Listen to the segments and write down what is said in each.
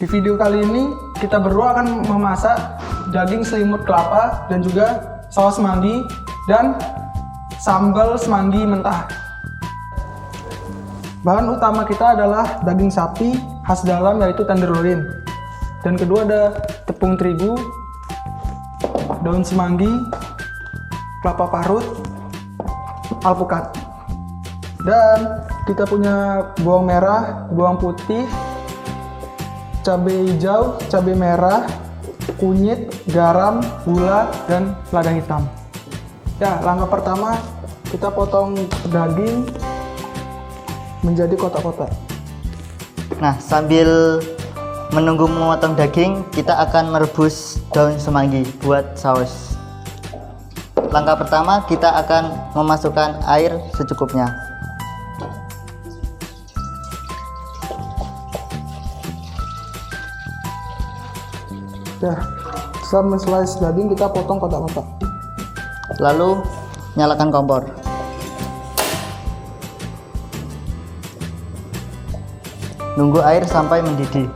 Di video kali ini kita berdua akan memasak daging selimut kelapa dan juga saus semanggi dan sambal semanggi mentah. Bahan utama kita adalah daging sapi khas dalam yaitu tenderloin. Dan kedua ada tepung terigu, daun semanggi, kelapa parut, alpukat. Dan kita punya bawang merah, bawang putih, cabai hijau, cabai merah, kunyit, garam, gula, dan lada hitam. Ya, langkah pertama kita potong daging menjadi kotak-kotak. Nah, sambil menunggu memotong daging, kita akan merebus daun semanggi buat saus. Langkah pertama, kita akan memasukkan air secukupnya. Ya, setelah men-slice daging kita potong kotak-kotak. Lalu nyalakan kompor. Nunggu air sampai mendidih.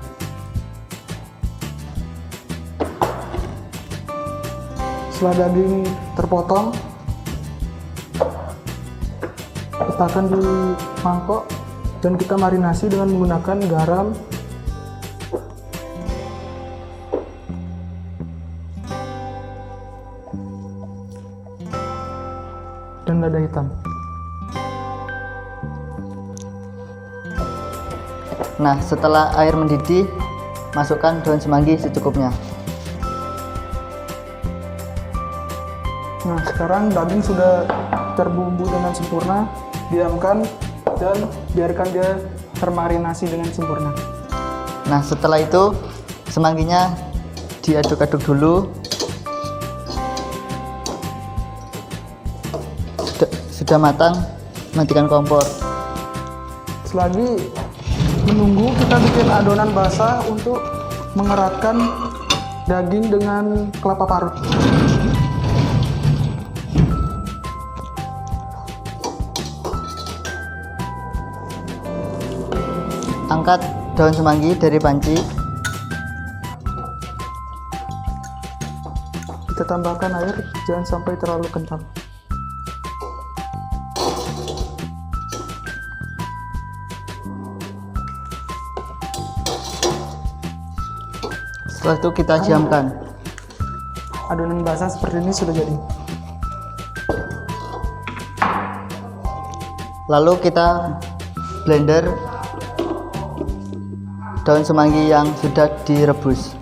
Setelah daging terpotong, letakkan di mangkok dan kita marinasi dengan menggunakan garam, dan lada hitam. Nah, setelah air mendidih, masukkan daun semanggi secukupnya. Nah, sekarang daging sudah terbumbu dengan sempurna. Diamkan dan biarkan dia termarinasi dengan sempurna. Nah, setelah itu semangginya diaduk-aduk dulu. Sudah matang, matikan kompor. Selagi menunggu, kita bikin adonan basah untuk mengeratkan daging dengan kelapa parut. Angkat daun semanggi dari panci. Kita tambahkan air, jangan sampai terlalu kental. Setelah itu kita diamkan. Adonan basah seperti ini sudah jadi. Lalu kita blender daun semanggi yang sudah direbus.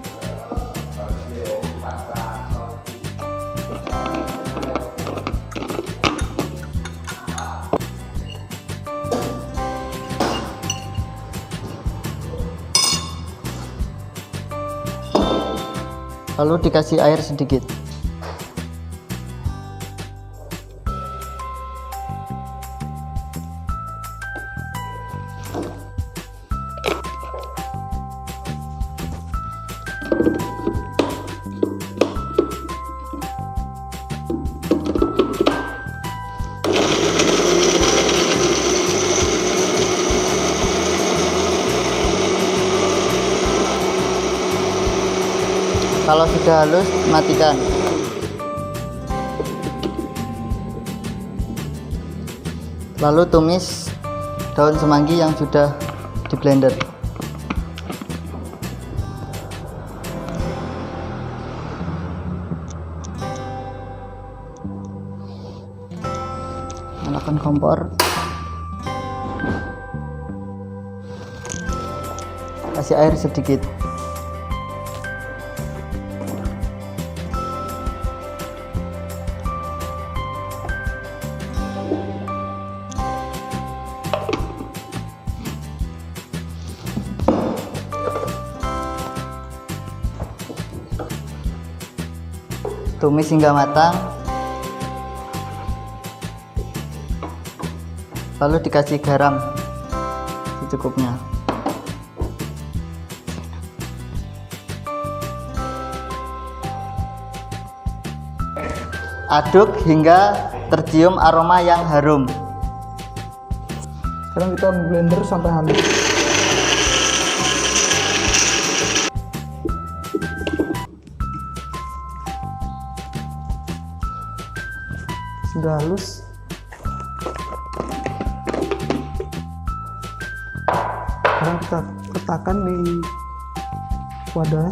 Lalu dikasih air sedikit. Kalau sudah halus, matikan. Lalu tumis daun semanggi yang sudah di blender. Nyalakan kompor. Kasih air sedikit. Tumis hingga matang, lalu dikasih garam secukupnya. Aduk hingga tercium aroma yang harum. Sekarang kita blender sampai halus. sudah halus. Sekarang kita letakkan di wadah.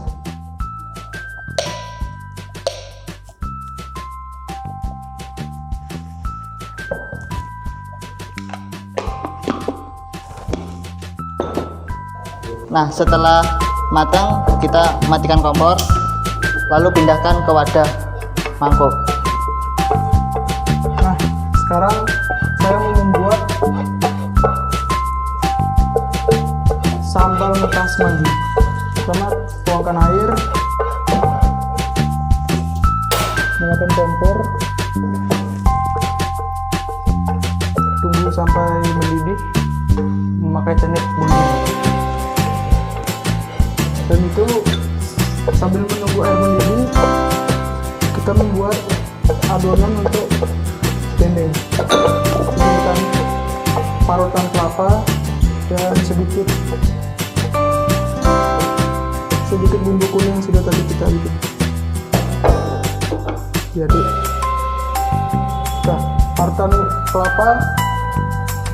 Nah, setelah matang, kita matikan kompor, lalu pindahkan ke wadah mangkok. Nah, sekarang saya mau membuat sambal mentah semanggi. Pertama, tuangkan air, nyalakan kompor, tunggu sampai mendidih, memakai teknik bunyi. Dan itu sambil menunggu air mendidih, kita membuat adonan untuk dendeng. Menggunakan parutan kelapa dan sedikit bumbu kuning yang sudah tadi kita bikin. Jadi, nah, parutan kelapa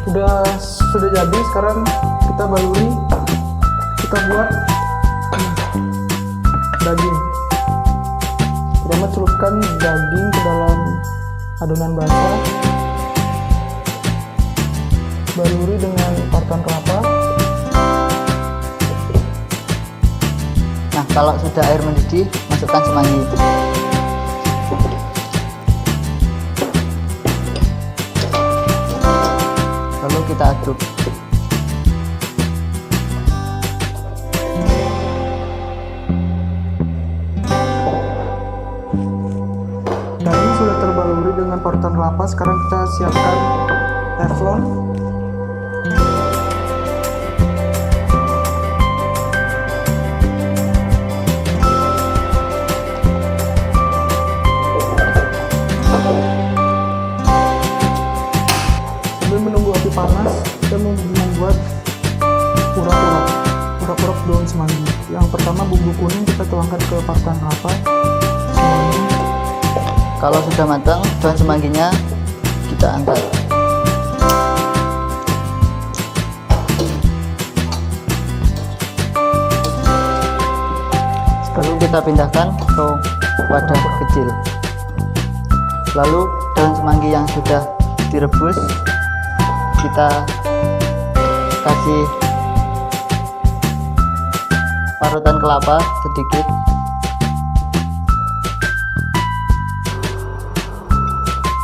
sudah jadi. Sekarang kita baluri, kita buat daging. Pertama, celupkan daging ke dalam adonan basah, baluri dengan parutan kelapa. Nah, kalau sudah air mendidih, masukkan semanggi. Lalu kita aduk. Daging sudah terbaluri dengan parutan kelapa. Sekarang kita siapkan teflon. Sambil menunggu api panas, kita membuat urak-urak daun semanggi. Yang pertama, bumbu kuning kita tuangkan ke parutan kelapa. Kalau sudah matang, daun semangginya kita angkat. Lalu kita pindahkan ke wadah kecil. Lalu daun semanggi yang sudah direbus, kita kasih parutan kelapa sedikit.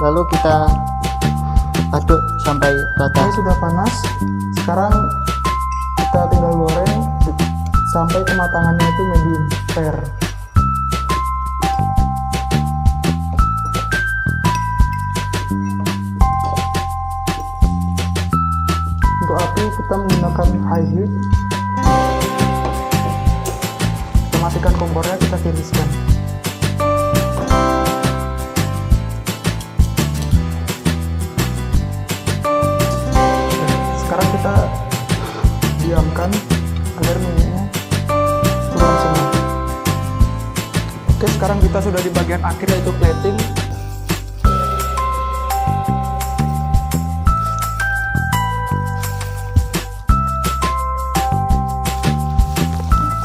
Lalu kita aduk sampai rata. Ini sudah panas. Sekarang kita tinggal goreng sampai kematangannya itu medium rare. Untuk api kita menggunakan high heat. Kita matikan kompornya, kita tiriskan. Sekarang kita diamkan agar minyaknya turun semua. Oke, sekarang kita sudah di bagian akhir, yaitu plating.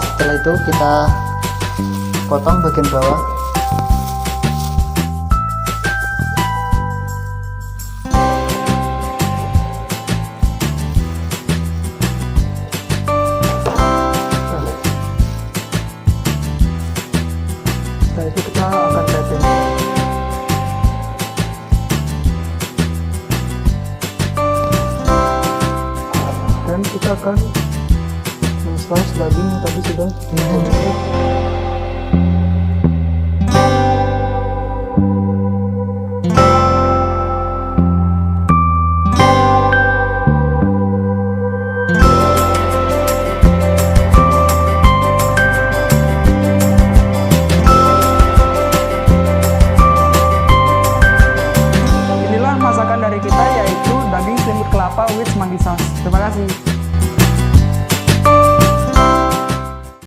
Setelah itu kita potong bagian bawah. Setelah itu kita akan plating. Dan kita akan men-slice daging yang tadi sudah